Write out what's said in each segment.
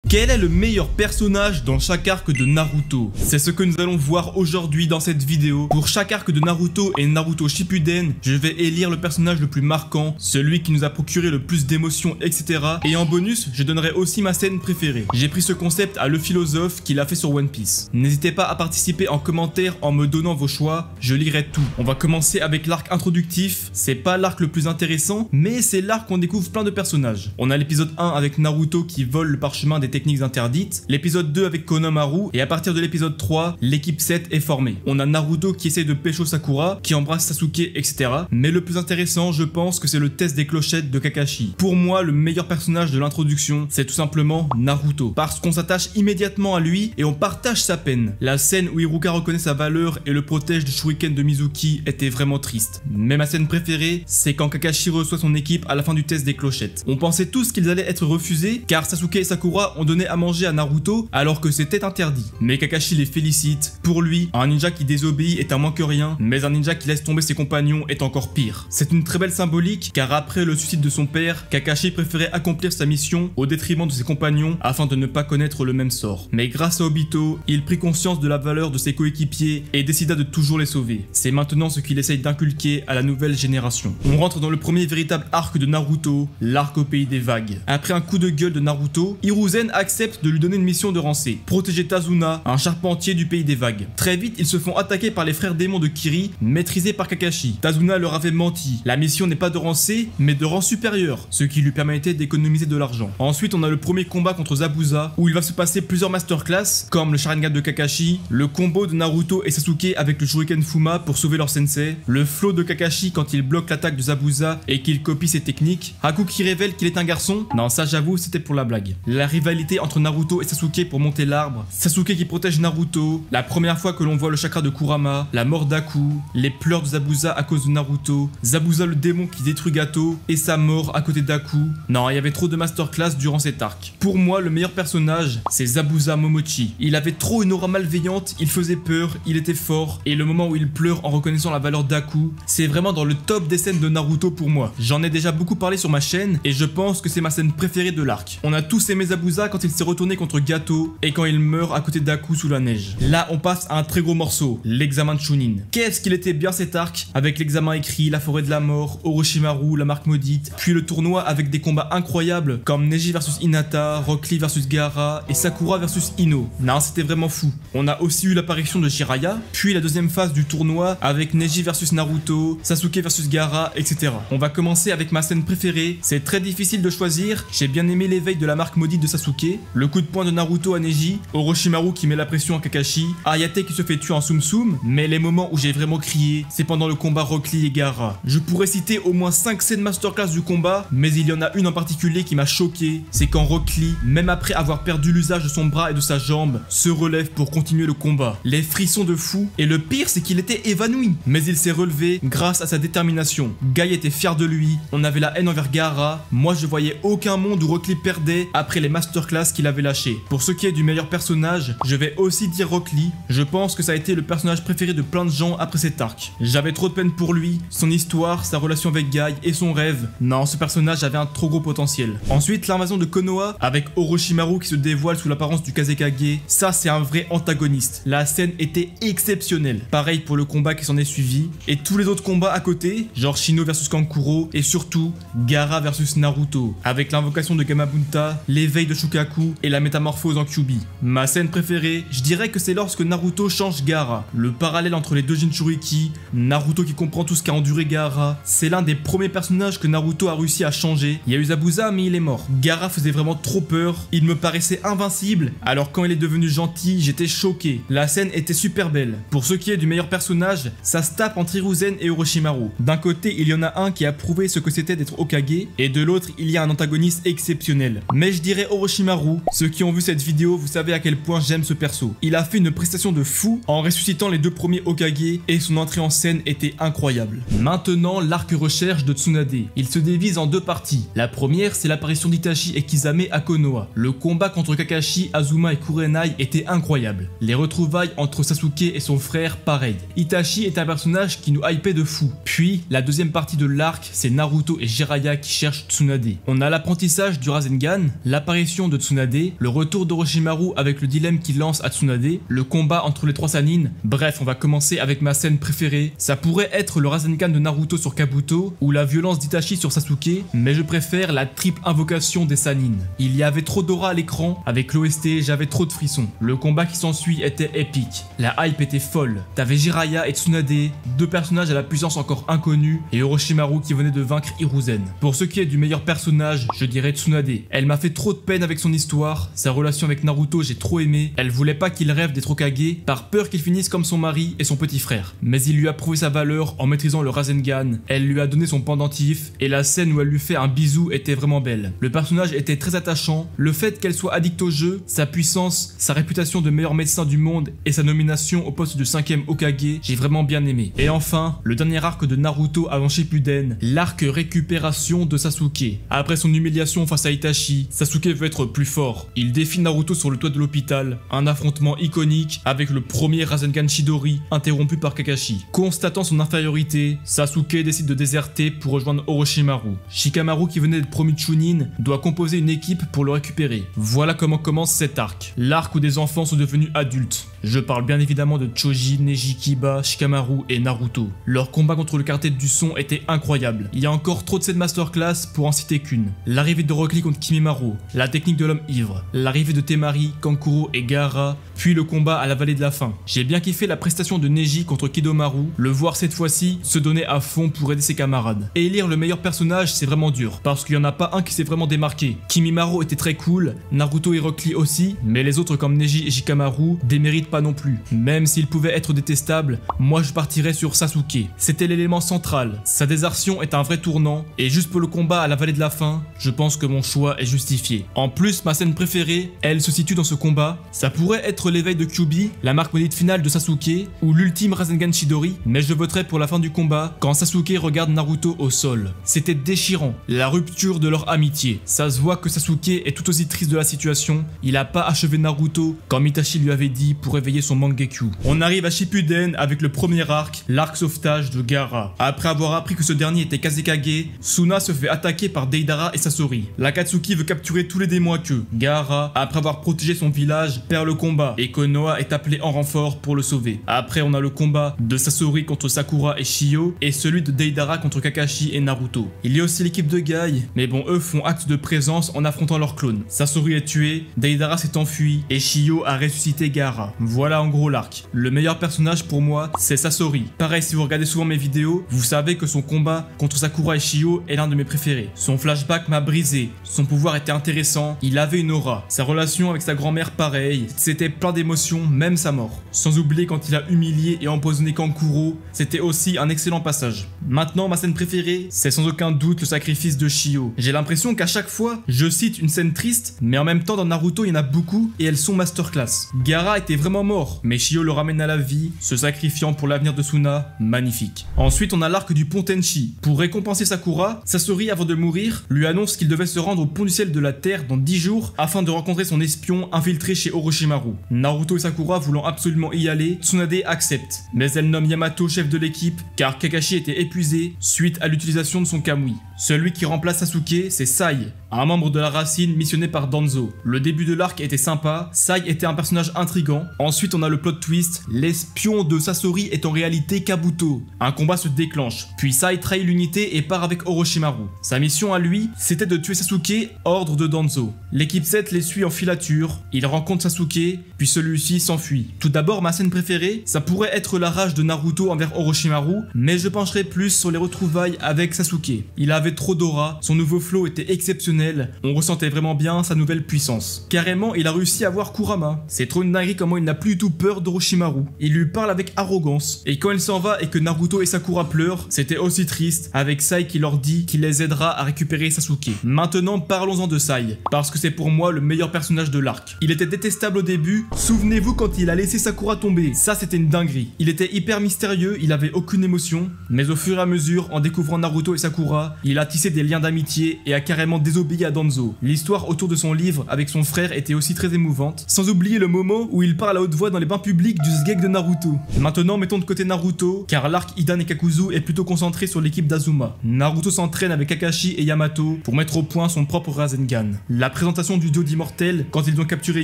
Quel est le meilleur personnage dans chaque arc de Naruto? C'est ce que nous allons voir aujourd'hui dans cette vidéo. Pour chaque arc de Naruto et Naruto Shippuden, je vais élire le personnage le plus marquant, celui qui nous a procuré le plus d'émotions, etc. Et en bonus, je donnerai aussi ma scène préférée. J'ai pris ce concept à Le Philosophe qui l'a fait sur One Piece. N'hésitez pas à participer en commentaire en me donnant vos choix, je lirai tout. On va commencer avec l'arc introductif. C'est pas l'arc le plus intéressant, mais c'est l'arc où on découvre plein de personnages. On a l'épisode 1 avec Naruto qui vole le parchemin des techniques interdites, l'épisode 2 avec Konohamaru, et à partir de l'épisode 3, l'équipe 7 est formée. On a Naruto qui essaie de pécho Sakura, qui embrasse Sasuke, etc. Mais le plus intéressant, je pense que c'est le test des clochettes de Kakashi. Pour moi, le meilleur personnage de l'introduction, c'est tout simplement Naruto, parce qu'on s'attache immédiatement à lui et on partage sa peine. La scène où Iruka reconnaît sa valeur et le protège du shuriken de Mizuki était vraiment triste. Mais ma scène préférée, c'est quand Kakashi reçoit son équipe à la fin du test des clochettes. On pensait tous qu'ils allaient être refusés, car Sasuke et Sakura ont donné à manger à Naruto alors que c'était interdit. Mais Kakashi les félicite. Pour lui, un ninja qui désobéit est un moins que rien, mais un ninja qui laisse tomber ses compagnons est encore pire. C'est une très belle symbolique, car après le suicide de son père, Kakashi préférait accomplir sa mission au détriment de ses compagnons afin de ne pas connaître le même sort. Mais grâce à Obito, il prit conscience de la valeur de ses coéquipiers et décida de toujours les sauver. C'est maintenant ce qu'il essaye d'inculquer à la nouvelle génération. On rentre dans le premier véritable arc de Naruto, l'arc au pays des vagues. Après un coup de gueule de Naruto, Hiruzen accepte de lui donner une mission de rancée, protéger Tazuna, un charpentier du pays des vagues. Très vite, ils se font attaquer par les frères démons de Kiri, maîtrisés par Kakashi. Tazuna leur avait menti. La mission n'est pas de rancée, mais de rang supérieur, ce qui lui permettait d'économiser de l'argent. Ensuite, on a le premier combat contre Zabuza, où il va se passer plusieurs masterclass, comme le Sharingan de Kakashi, le combo de Naruto et Sasuke avec le Shuriken Fuma pour sauver leur sensei, le flow de Kakashi quand il bloque l'attaque de Zabuza et qu'il copie ses techniques, Haku qui révèle qu'il est un garçon. Non, ça j'avoue, c'était pour la blague. La rivalité entre Naruto et Sasuke pour monter l'arbre, Sasuke qui protège Naruto, la première fois que l'on voit le chakra de Kurama, la mort d'Haku, les pleurs de Zabuza à cause de Naruto, Zabuza le démon qui détruit Gato et sa mort à côté d'Haku. Non, il y avait trop de masterclass durant cet arc. Pour moi, le meilleur personnage, c'est Zabuza Momochi. Il avait trop une aura malveillante, il faisait peur, il était fort, et le moment où il pleure en reconnaissant la valeur d'Haku, c'est vraiment dans le top des scènes de Naruto pour moi. J'en ai déjà beaucoup parlé sur ma chaîne, et je pense que c'est ma scène préférée de l'arc. On a tous aimé Zabuza quand il s'est retourné contre Gato, et quand il meurt à côté d'Haku sous la neige. Là, on passe à un très gros morceau, l'examen de Chunin. Qu'est-ce qu'il était bien cet arc, avec l'examen écrit, la forêt de la mort, Orochimaru, la marque maudite, puis le tournoi avec des combats incroyables, comme Neji versus Hinata, Rock Lee versus Gaara, et Sakura versus Ino. Non, c'était vraiment fou. On a aussi eu l'apparition de Jiraiya, puis la deuxième phase du tournoi avec Neji versus Naruto, Sasuke versus Gaara, etc. On va commencer avec ma scène préférée. C'est très difficile de choisir. J'ai bien aimé l'éveil de la marque maudite de Sasuke, le coup de poing de Naruto à Neji, Orochimaru qui met la pression à Kakashi, Hayate qui se fait tuer en Tsum Tsum, mais les moments où j'ai vraiment crié, c'est pendant le combat Rock Lee et Gaara. Je pourrais citer au moins 5 scènes masterclass du combat, mais il y en a une en particulier qui m'a choqué, c'est quand Rock Lee, même après avoir perdu l'usage de son bras et de sa jambe, se relève pour continuer le combat. Les frissons de fou, et le pire c'est qu'il était évanoui, mais il s'est relevé grâce à sa détermination. Guy était fier de lui, on avait la haine envers Gaara, moi je voyais aucun monde où Rock Lee perdait après les masterclass qu'il avait lâchés. Pour ce qui est du meilleur personnage, je vais aussi dire Rock Lee. Je pense que ça a été le personnage préféré de plein de gens après cet arc. J'avais trop de peine pour lui, son histoire, sa relation avec Guy et son rêve. Non, ce personnage avait un trop gros potentiel. Ensuite, l'invasion de Konoha avec Orochimaru qui se dévoile sous l'apparence du Kazekage, ça c'est un vrai antagoniste. La scène était exceptionnelle. Pareil pour le combat qui s'en est suivi et tous les autres combats à côté, genre Shino versus Kankuro et surtout Gaara versus Naruto avec l'invocation de Gamabunta, l'éveil de Shukaku et la métamorphose en Kyuubi. Ma scène préférée, je dirais que c'est lorsque Naruto change Gaara. Le parallèle entre les deux Jinchuriki, Naruto qui comprend tout ce qu'a enduré Gaara, c'est l'un des premiers personnages que Naruto a réussi à changer. Il y a eu Zabuza mais il est mort. Gaara faisait vraiment trop peur, il me paraissait invincible, alors quand il est devenu gentil, j'étais choqué. La scène était super belle. Pour ce qui est du meilleur personnage, ça se tape entre Hiruzen et Orochimaru. D'un côté, il y en a un qui a prouvé ce que c'était d'être Hokage, et de l'autre, il y a un antagoniste exceptionnel. Mais je dirais Orochimaru. Ceux qui ont vu cette vidéo, vous savez à quel point j'aime ce perso. Il a fait une prestation de fou en ressuscitant les deux premiers Hokage, et son entrée en scène était incroyable. Maintenant, l'arc recherche de Tsunade. Il se divise en deux parties. La première, c'est l'apparition d'Itachi et Kisame à Konoha. Le combat contre Kakashi, Azuma et Kurenai était incroyable. Les retrouvailles entre Sasuke et son frère, pareil. Itachi est un personnage qui nous hypait de fou. Puis, la deuxième partie de l'arc, c'est Naruto et Jiraiya qui cherchent Tsunade. On a l'apprentissage du Rasengan, l'apparition de de Tsunade, le retour d'Orochimaru avec le dilemme qu'il lance à Tsunade, le combat entre les 3 Sannin. Bref, on va commencer avec ma scène préférée. Ça pourrait être le Rasengan de Naruto sur Kabuto ou la violence d'Itachi sur Sasuke, mais je préfère la triple invocation des Sannin. Il y avait trop d'aura à l'écran, avec l'OST j'avais trop de frissons. Le combat qui s'ensuit était épique, la hype était folle. T'avais Jiraiya et Tsunade, 2 personnages à la puissance encore inconnue, et Orochimaru qui venait de vaincre Hiruzen. Pour ce qui est du meilleur personnage, je dirais Tsunade. Elle m'a fait trop de peine avec son histoire, sa relation avec Naruto j'ai trop aimé, elle voulait pas qu'il rêve d'être Hokage, par peur qu'il finisse comme son mari et son petit frère. Mais il lui a prouvé sa valeur en maîtrisant le Rasengan, elle lui a donné son pendentif, et la scène où elle lui fait un bisou était vraiment belle. Le personnage était très attachant, le fait qu'elle soit addict au jeu, sa puissance, sa réputation de meilleur médecin du monde et sa nomination au poste de 5e Hokage, j'ai vraiment bien aimé. Et enfin, le dernier arc de Naruto avant Shippuden, l'arc récupération de Sasuke. Après son humiliation face à Itachi, Sasuke veut être plus fort. Il défie Naruto sur le toit de l'hôpital, un affrontement iconique avec le premier Rasengan Chidori interrompu par Kakashi. Constatant son infériorité, Sasuke décide de déserter pour rejoindre Orochimaru. Shikamaru qui venait d'être promu Chunin doit composer une équipe pour le récupérer. Voilà comment commence cet arc. L'arc où des enfants sont devenus adultes. Je parle bien évidemment de Choji, Neji, Kiba, Shikamaru et Naruto. Leur combat contre le quartet du son était incroyable. Il y a encore trop de cette masterclass pour en citer qu'une. L'arrivée de Rock Lee contre Kimimaro, la technique de l'homme ivre, l'arrivée de Temari, Kankuro et Gaara, puis le combat à la vallée de la faim. J'ai bien kiffé la prestation de Neji contre Kidomaru, le voir cette fois-ci se donner à fond pour aider ses camarades. Et élire le meilleur personnage c'est vraiment dur, parce qu'il n'y en a pas un qui s'est vraiment démarqué. Kimimaro était très cool, Naruto et Rock Lee aussi, mais les autres comme Neji et Shikamaru déméritent pas non plus. Même s'ils pouvaient être détestables, moi je partirais sur Sasuke. C'était l'élément central, sa désertion est un vrai tournant, et juste pour le combat à la vallée de la faim, je pense que mon choix est justifié. En plus, ma scène préférée, elle se situe dans ce combat. Ça pourrait être l'éveil de Kyuubi, la marque maudite finale de Sasuke, ou l'ultime Rasengan Chidori, mais je voterai pour la fin du combat quand Sasuke regarde Naruto au sol. C'était déchirant, la rupture de leur amitié. Ça se voit que Sasuke est tout aussi triste de la situation, il a pas achevé Naruto comme Itachi lui avait dit pour éveiller son Mangekyu. On arrive à Shippuden avec le premier arc, l'arc sauvetage de Gaara. Après avoir appris que ce dernier était Kazekage, Suna se fait attaquer par Deidara et Sasori. L'Akatsuki veut capturer tous les démons à queue. Gaara, après avoir protégé son village, perd le combat et Konoha est appelé en renfort pour le sauver. Après on a le combat de Sasori contre Sakura et Shio et celui de Deidara contre Kakashi et Naruto. Il y a aussi l'équipe de Guy, mais bon eux font acte de présence en affrontant leur clone. Sasori est tué, Deidara s'est enfui et Shio a ressuscité Gaara. Voilà en gros l'arc. Le meilleur personnage pour moi c'est Sasori. Pareil si vous regardez souvent mes vidéos, vous savez que son combat contre Sakura et Shio est l'un de mes préférés. Son flashback m'a brisé, son pouvoir était intéressant, il avait une aura. Sa relation avec sa grand-mère pareil, c'était plein d'émotions, même sa mort. Sans oublier quand il a humilié et empoisonné Kankuro, c'était aussi un excellent passage. Maintenant ma scène préférée, c'est sans aucun doute le sacrifice de Shio. J'ai l'impression qu'à chaque fois, je cite une scène triste, mais en même temps dans Naruto il y en a beaucoup et elles sont masterclass. Gaara était vraiment mort, mais Shio le ramène à la vie, se sacrifiant pour l'avenir de Suna, magnifique. Ensuite on a l'arc du pont Tenchi. Pour récompenser Sakura, Sasori avant de mourir, lui annonce qu'il devait se rendre au pont du ciel de la terre dans 10 jours afin de rencontrer son espion infiltré chez Orochimaru. Naruto et Sakura voulant absolument y aller, Tsunade accepte, mais elle nomme Yamato chef de l'équipe car Kakashi était épuisé suite à l'utilisation de son Kamui. Celui qui remplace Sasuke, c'est Sai, un membre de la racine missionné par Danzo. Le début de l'arc était sympa, Sai était un personnage intriguant. Ensuite on a le plot twist, l'espion de Sasori est en réalité Kabuto. Un combat se déclenche, puis Sai trahit l'unité et part avec Orochimaru. Sa mission à lui, c'était de tuer Sasuke, ordre de Danzo. L'équipe 7 les suit en filature, il rencontre Sasuke, puis celui-ci s'enfuit. Tout d'abord ma scène préférée, ça pourrait être la rage de Naruto envers Orochimaru, mais je pencherai plus sur les retrouvailles avec Sasuke. Il avait trop d'aura, son nouveau flow était exceptionnel, on ressentait vraiment bien sa nouvelle puissance. Carrément il a réussi à voir Kurama. C'est trop une dinguerie comment il n'a plus du tout peur d'Orochimaru. Il lui parle avec arrogance, et quand il s'en va et que Naruto et Sakura pleurent, c'était aussi triste, avec Sai qui leur dit qu'il les aidera à récupérer Sasuke. Maintenant parlons-en de Sai, parce que c'est pour moi le meilleur personnage de l'arc. Il était détestable au début, souvenez-vous quand il a laissé Sakura tomber, ça c'était une dinguerie. Il était hyper mystérieux, il avait aucune émotion, mais au fur et à mesure, en découvrant Naruto et Sakura, il a tissé des liens d'amitié et a carrément désobéi à Danzo. L'histoire autour de son livre avec son frère était aussi très émouvante, sans oublier le moment où il parle à haute haute voix dans les bains publics du Sgeg de Naruto. Maintenant, mettons de côté Naruto, car l'arc Hidan et Kakuzu est plutôt concentré sur l'équipe d'Azuma. Naruto s'entraîne avec Kakashi et Yamato pour mettre au point son propre Rasengan. La présentation du duo d'immortels quand ils ont capturé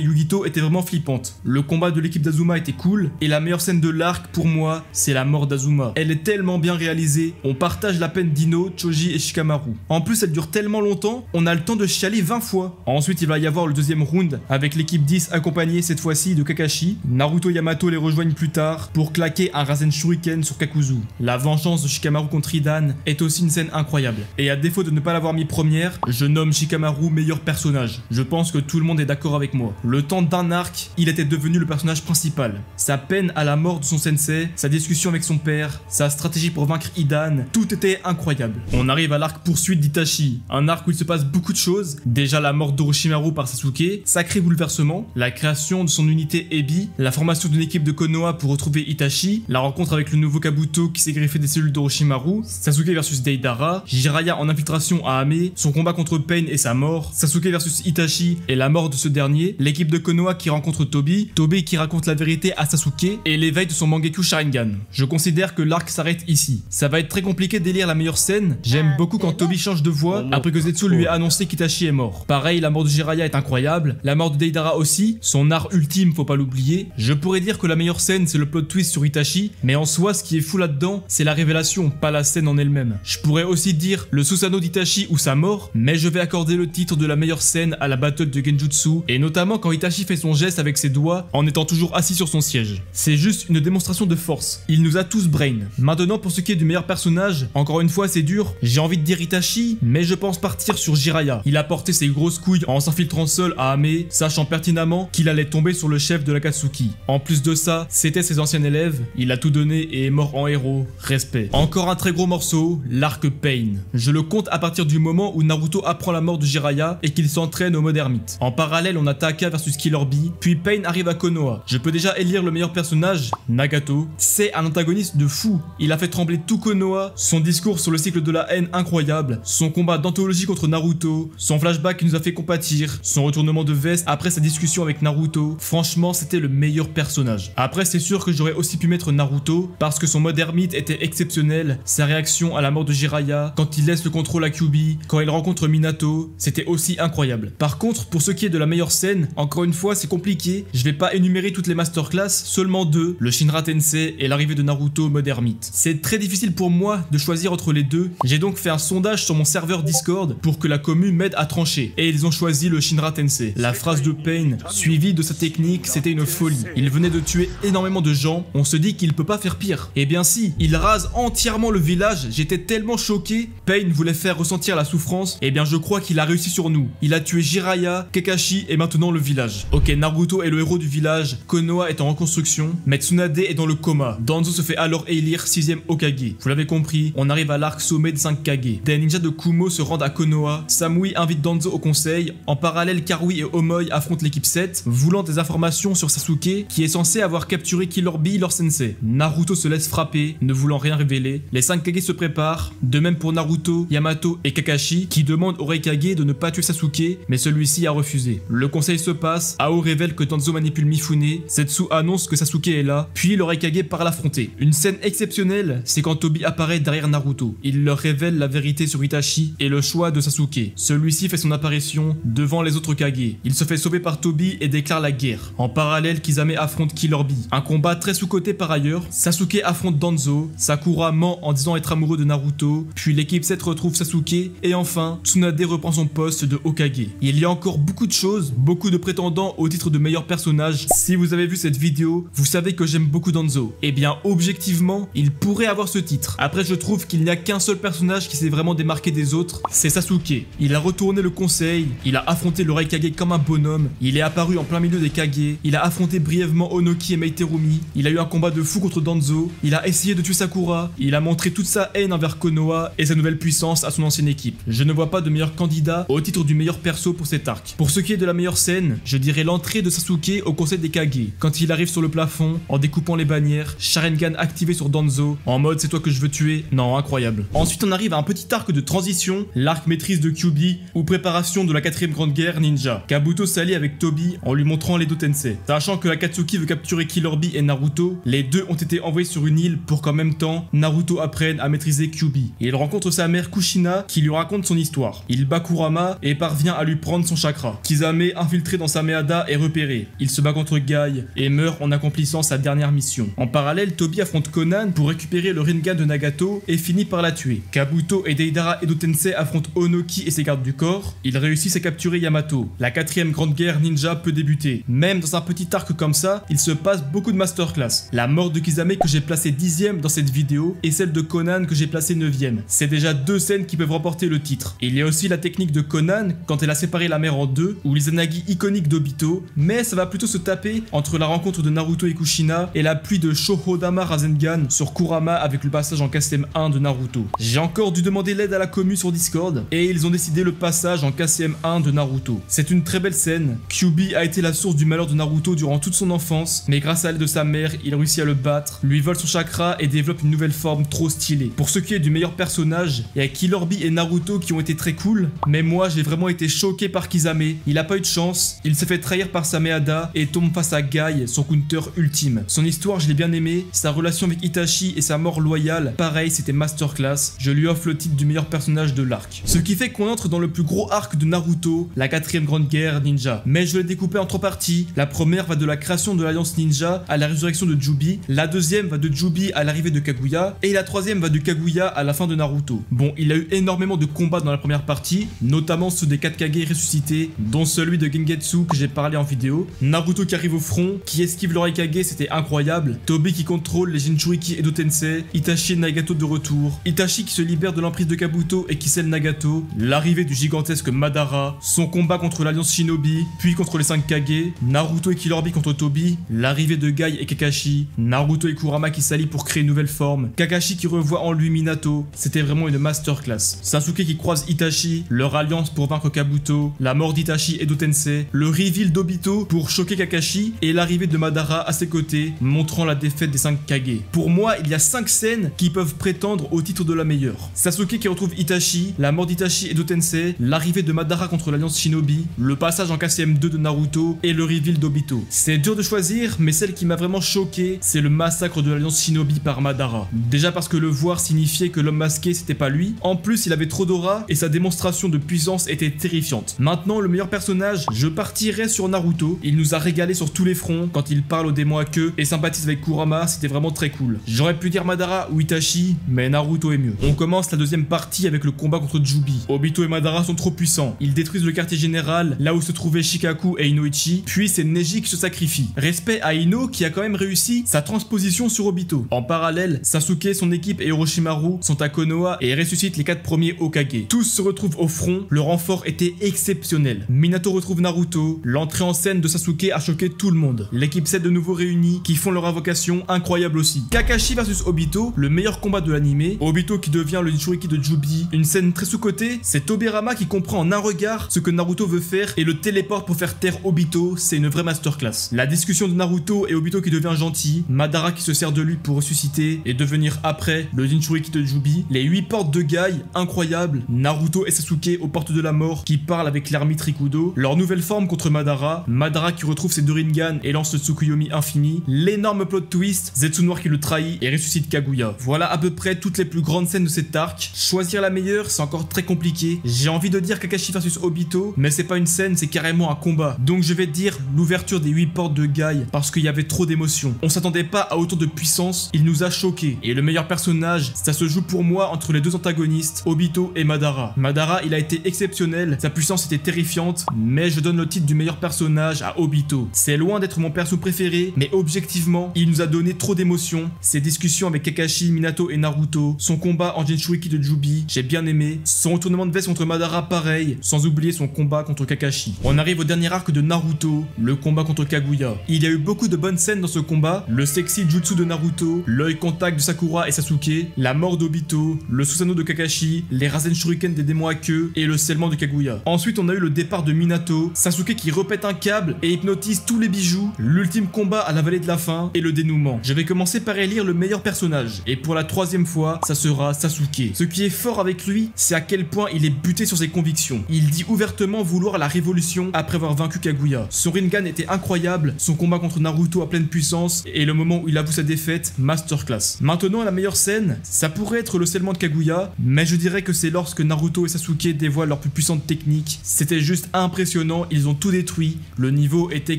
Yugito était vraiment flippante. Le combat de l'équipe d'Azuma était cool, et la meilleure scène de l'arc, pour moi, c'est la mort d'Azuma. Elle est tellement bien réalisée, on partage la peine d'Ino, Choji et Shikamaru. En plus, elle dure tellement longtemps, on a le temps de chialer 20 fois. Ensuite, il va y avoir le deuxième round, avec l'équipe 10 accompagnée cette fois-ci de Kakashi. Naruto et Yamato les rejoignent plus tard pour claquer un Rasen Shuriken sur Kakuzu. La vengeance de Shikamaru contre Hidan est aussi une scène incroyable. Et à défaut de ne pas l'avoir mis première, je nomme Shikamaru meilleur personnage. Je pense que tout le monde est d'accord avec moi. Le temps d'un arc, il était devenu le personnage principal. Sa peine à la mort de son sensei, sa discussion avec son père, sa stratégie pour vaincre Hidan, tout était incroyable. On arrive à l'arc poursuite d'Itachi, un arc où il se passe beaucoup de choses. Déjà la mort d'Orochimaru par Sasuke, sacré bouleversement, la création de son unité Ebi, la formation d'une équipe de Konoha pour retrouver Itachi, la rencontre avec le nouveau Kabuto qui s'est greffé des cellules d'Orochimaru, Sasuke versus Deidara, Jiraiya en infiltration à Ame, son combat contre Pain et sa mort, Sasuke versus Itachi et la mort de ce dernier, l'équipe de Konoha qui rencontre Tobi, Tobi qui raconte la vérité à Sasuke et l'éveil de son Mangekyou Sharingan. Je considère que l'arc s'arrête ici. Ça va être très compliqué d'élire la meilleure scène. J'aime beaucoup quand Tobi change de voix après que Zetsu lui ait annoncé qu'Itachi est mort. Pareil, la mort de Jiraiya est incroyable, la mort de Deidara aussi, son art ultime faut pas l'oublier. Je pourrais dire que la meilleure scène c'est le plot twist sur Itachi, mais en soi ce qui est fou là-dedans c'est la révélation, pas la scène en elle-même. Je pourrais aussi dire le Susanoo d'Itachi ou sa mort, mais je vais accorder le titre de la meilleure scène à la battle de Genjutsu, et notamment quand Itachi fait son geste avec ses doigts en étant toujours assis sur son siège. C'est juste une démonstration de force. Il nous a tous brain. Maintenant pour ce qui est du meilleur personnage, encore une fois c'est dur, j'ai envie de dire Itachi, mais je pense partir sur Jiraiya. Il a porté ses grosses couilles en s'infiltrant seul à Ame, sachant pertinemment qu'il allait tomber sur le chef de l'Akatsuki. En plus de ça, c'était ses anciens élèves, il a tout donné et est mort en héros, respect. Encore un très gros morceau, l'arc Pain. Je le compte à partir du moment où Naruto apprend la mort de Jiraiya et qu'il s'entraîne au mode ermite. En parallèle, on a Taka versus Killer Bee, puis Pain arrive à Konoha. Je peux déjà élire le meilleur personnage, Nagato. C'est un antagoniste de fou. Il a fait trembler tout Konoha, son discours sur le cycle de la haine incroyable, son combat d'anthologie contre Naruto, son flashback qui nous a fait compatir, son retournement de veste après sa discussion avec Naruto. Franchement, c'était le meilleur personnage. Après, c'est sûr que j'aurais aussi pu mettre Naruto parce que son mode ermite était exceptionnel. Sa réaction à la mort de Jiraiya, quand il laisse le contrôle à Kyuubi, quand il rencontre Minato, c'était aussi incroyable. Par contre, pour ce qui est de la meilleure scène, encore une fois, c'est compliqué. Je vais pas énumérer toutes les masterclass, seulement deux, le Shinra Tensei et l'arrivée de Naruto mode ermite. C'est très difficile pour moi de choisir entre les deux. J'ai donc fait un sondage sur mon serveur Discord pour que la commu m'aide à trancher. Et ils ont choisi le Shinra Tensei. La phrase de Pain, suivie de sa technique, c'était une folie. Il venait de tuer énormément de gens, on se dit qu'il peut pas faire pire. Eh bien si, il rase entièrement le village, j'étais tellement choqué. Pain voulait faire ressentir la souffrance, eh bien je crois qu'il a réussi sur nous. Il a tué Jiraiya, Kakashi et maintenant le village. Ok, Naruto est le héros du village, Konoha est en reconstruction, mais Tsunade est dans le coma. Danzo se fait alors élire 6ème Hokage. Vous l'avez compris, on arrive à l'arc sommet des 5 Kage. Des ninjas de Kumo se rendent à Konoha, Samui invite Danzo au conseil, en parallèle Karui et Omoi affrontent l'équipe 7, voulant des informations sur Sasuke, qui est censé avoir capturé Killer Bee, leur sensei. Naruto se laisse frapper, ne voulant rien révéler. Les 5 Kage se préparent, de même pour Naruto, Yamato et Kakashi, qui demandent au Raikage de ne pas tuer Sasuke, mais celui-ci a refusé. Le conseil se passe, Ao révèle que Danzo manipule Mifune, Setsu annonce que Sasuke est là, puis le Raikage part l'affronter. Une scène exceptionnelle, c'est quand Tobi apparaît derrière Naruto. Il leur révèle la vérité sur Itachi et le choix de Sasuke. Celui-ci fait son apparition devant les autres Kage. Il se fait sauver par Tobi et déclare la guerre. En parallèle, Kisame affronte Killer Bee. Un combat très sous-coté par ailleurs. Sasuke affronte Danzo, Sakura ment en disant être amoureux de Naruto, puis l'équipe 7 retrouve Sasuke, et enfin, Tsunade reprend son poste de Hokage. Il y a encore beaucoup de choses, beaucoup de prétendants au titre de meilleur personnage. Si vous avez vu cette vidéo, vous savez que j'aime beaucoup Danzo. Et bien, objectivement, il pourrait avoir ce titre. Après, je trouve qu'il n'y a qu'un seul personnage qui s'est vraiment démarqué des autres, c'est Sasuke. Il a retourné le conseil, il a affronté le Raikage comme un bonhomme, il est apparu en plein milieu des Kage, il a affronté brièvement Onoki et Meiterumi, il a eu un combat de fou contre Danzo, il a essayé de tuer Sakura, il a montré toute sa haine envers Konoha et sa nouvelle puissance à son ancienne équipe. Je ne vois pas de meilleur candidat au titre du meilleur perso pour cet arc. Pour ce qui est de la meilleure scène, je dirais l'entrée de Sasuke au conseil des Kage, quand il arrive sur le plafond, en découpant les bannières, Sharingan activé sur Danzo, en mode c'est toi que je veux tuer, non incroyable. Ensuite on arrive à un petit arc de transition, l'arc maîtrise de Kyuubi, ou préparation de la 4ème grande guerre ninja. Kabuto s'allie avec Tobi en lui montrant les Dotensei. Ça a Sachant que Akatsuki veut capturer Killer Bee et Naruto, les deux ont été envoyés sur une île pour qu'en même temps, Naruto apprenne à maîtriser Kyuubi. Il rencontre sa mère Kushina qui lui raconte son histoire. Il bat Kurama et parvient à lui prendre son chakra. Kisame, infiltré dans sa Meada, est repéré. Il se bat contre Guy et meurt en accomplissant sa dernière mission. En parallèle, Tobi affronte Conan pour récupérer le Rinnegan de Nagato et finit par la tuer. Kabuto et Deidara Edo Tensei affrontent Onoki et ses gardes du corps. Ils réussissent à capturer Yamato. La 4ème grande guerre ninja peut débuter. Même dans un petit arc comme ça, il se passe beaucoup de masterclass. La mort de Kisame que j'ai placée 10ème dans cette vidéo et celle de Conan que j'ai placée 9ème. C'est déjà deux scènes qui peuvent remporter le titre. Il y a aussi la technique de Conan quand elle a séparé la mer en deux, ou les Izanagi iconiques d'Obito, mais ça va plutôt se taper entre la rencontre de Naruto et Kushina et la pluie de Shohodama Rasengan sur Kurama avec le passage en KCM 1 de Naruto. J'ai encore dû demander l'aide à la commu sur Discord et ils ont décidé le passage en KCM 1 de Naruto. C'est une très belle scène. Kyuubi a été la source du malheur de Naruto durant toute son enfance, mais grâce à l'aide de sa mère, il réussit à le battre, lui vole son chakra et développe une nouvelle forme trop stylée. Pour ce qui est du meilleur personnage, il y a Killer Bee et Naruto qui ont été très cool, mais moi j'ai vraiment été choqué par Kisame. Il a pas eu de chance, il s'est fait trahir par sa Meada et tombe face à Guy, son counter ultime. Son histoire je l'ai bien aimé, sa relation avec Itachi et sa mort loyale, pareil c'était masterclass, je lui offre le titre du meilleur personnage de l'arc. Ce qui fait qu'on entre dans le plus gros arc de Naruto, la 4ème grande guerre ninja. Mais je l'ai découpé en 3 parties, la première va de la création de l'alliance ninja à la résurrection de Jubi, la deuxième va de Jubi à l'arrivée de Kaguya, et la troisième va de Kaguya à la fin de Naruto. Bon, il a eu énormément de combats dans la première partie, notamment ceux des 4 Kage ressuscités, dont celui de Gengetsu que j'ai parlé en vidéo, Naruto qui arrive au front, qui esquive le Raikage, c'était incroyable, Tobi qui contrôle les Jinchuriki Edo Tensei, Itachi et Nagato de retour, Itachi qui se libère de l'emprise de Kabuto et qui scelle Nagato, l'arrivée du gigantesque Madara, son combat contre l'alliance Shinobi, puis contre les 5 Kage, Naruto et Killer Bee contre Tobi, l'arrivée de Guy et Kakashi, Naruto et Kurama qui s'allient pour créer une nouvelle forme, Kakashi qui revoit en lui Minato, c'était vraiment une masterclass. Sasuke qui croise Itachi, leur alliance pour vaincre Kabuto, la mort d'Itachi et d'Otensei, le reveal d'Obito pour choquer Kakashi et l'arrivée de Madara à ses côtés, montrant la défaite des 5 Kage. Pour moi, il y a 5 scènes qui peuvent prétendre au titre de la meilleure. Sasuke qui retrouve Itachi, la mort d'Itachi et d'Otensei, l'arrivée de Madara contre l'alliance Shinobi, le passage en KCM 2 de Naruto et le reveal d'Obito. C'est dur de choisir, mais celle qui m'a vraiment choqué, c'est le massacre de l'alliance Shinobi par Madara. Déjà parce que le voir signifiait que l'homme masqué c'était pas lui, en plus il avait trop d'aura et sa démonstration de puissance était terrifiante. Maintenant le meilleur personnage, je partirais sur Naruto, il nous a régalé sur tous les fronts, quand il parle au démon à queue et sympathise avec Kurama, c'était vraiment très cool. J'aurais pu dire Madara ou Itachi, mais Naruto est mieux. On commence la deuxième partie avec le combat contre Jubi. Obito et Madara sont trop puissants, ils détruisent le quartier général, là où se trouvaient Shikaku et Inoichi, puis c'est Neji qui se sacrifie. Respect à Ino qui a quand même réussi sa transposition sur Obito. En parallèle, Sasuke, son équipe et Orochimaru sont à Konoha et ressuscitent les 4 premiers Hokage. Tous se retrouvent au front, le renfort était exceptionnel. Minato retrouve Naruto, l'entrée en scène de Sasuke a choqué tout le monde. L'équipe 7 de nouveau réunie, qui font leur invocation, incroyable aussi. Kakashi versus Obito, le meilleur combat de l'anime. Obito qui devient le Jinchuriki de Jubi. Une scène très sous-cotée, c'est Tobirama qui comprend en un regard ce que Naruto veut faire et le téléporte pour faire taire Obito, c'est une vraie masterclass. La discussion de Naruto et Obito qui devient gentil, Madara qui se sert de lui pour ressusciter et devenir après le Jinchuriki de Jubi, les 8 portes de Guy, incroyable, Naruto et Sasuke aux portes de la mort qui parlent avec l'ermite Rikudo, leur nouvelle forme contre Madara, Madara qui retrouve ses 2 Rinnegan et lance le Tsukuyomi infini, l'énorme plot twist, Zetsu Noir qui le trahit et ressuscite Kaguya. Voilà à peu près toutes les plus grandes scènes de cet arc. Choisir la meilleure, c'est encore très compliqué. J'ai envie de dire Kakashi versus Obito, mais c'est pas une scène, c'est carrément un combat. Donc je vais dire l'ouverture des 8 portes de Guy parce qu'il y avait trop d'émotions. On s'attendait pas à autant de puissance, il nous a choqués. Et le meilleur personnage, ça se joue pour moi entre les 2 antagonistes, Obito et Madara. Madara, il a été exceptionnel, sa puissance était terrifiante, mais je donne le titre du meilleur personnage à Obito. C'est loin d'être mon perso préféré, mais objectivement, il nous a donné trop d'émotions. Ses discussions avec Kakashi, Minato et Naruto, son combat en Jinchuriki de Jubi, j'ai bien aimé. Son retournement de veste contre Madara, pareil, sans oublier son combat contre Kakashi. On arrive au dernier arc de Naruto, le combat contre Kaguya. Il y a eu beaucoup de bonnes scènes dans ce combat, le sexy jutsu de Naruto, l'œil contact de Sakura et Sasuke, la mort d'Obito, le Susanoo de Kakashi, les Rasen Shuriken des démons à queue et le scellement de Kaguya. Ensuite on a eu le départ de Minato, Sasuke qui repète un câble et hypnotise tous les bijoux, l'ultime combat à la vallée de la fin et le dénouement. Je vais commencer par élire le meilleur personnage et pour la 3e fois, ça sera Sasuke. Ce qui est fort avec lui, c'est à quel point il est buté sur ses convictions. Il dit ouvertement vouloir la révolution après avoir vaincu Kaguya. Son Rinnegan était incroyable incroyable, son combat contre Naruto à pleine puissance et le moment où il avoue sa défaite, masterclass. Maintenant, la meilleure scène, ça pourrait être le scellement de Kaguya, mais je dirais que c'est lorsque Naruto et Sasuke dévoilent leur plus puissante technique. C'était juste impressionnant, ils ont tout détruit, le niveau était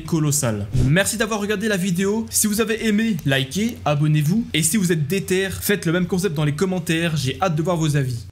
colossal. Merci d'avoir regardé la vidéo, si vous avez aimé, likez, abonnez-vous, et si vous êtes déter, faites le même concept dans les commentaires, j'ai hâte de voir vos avis.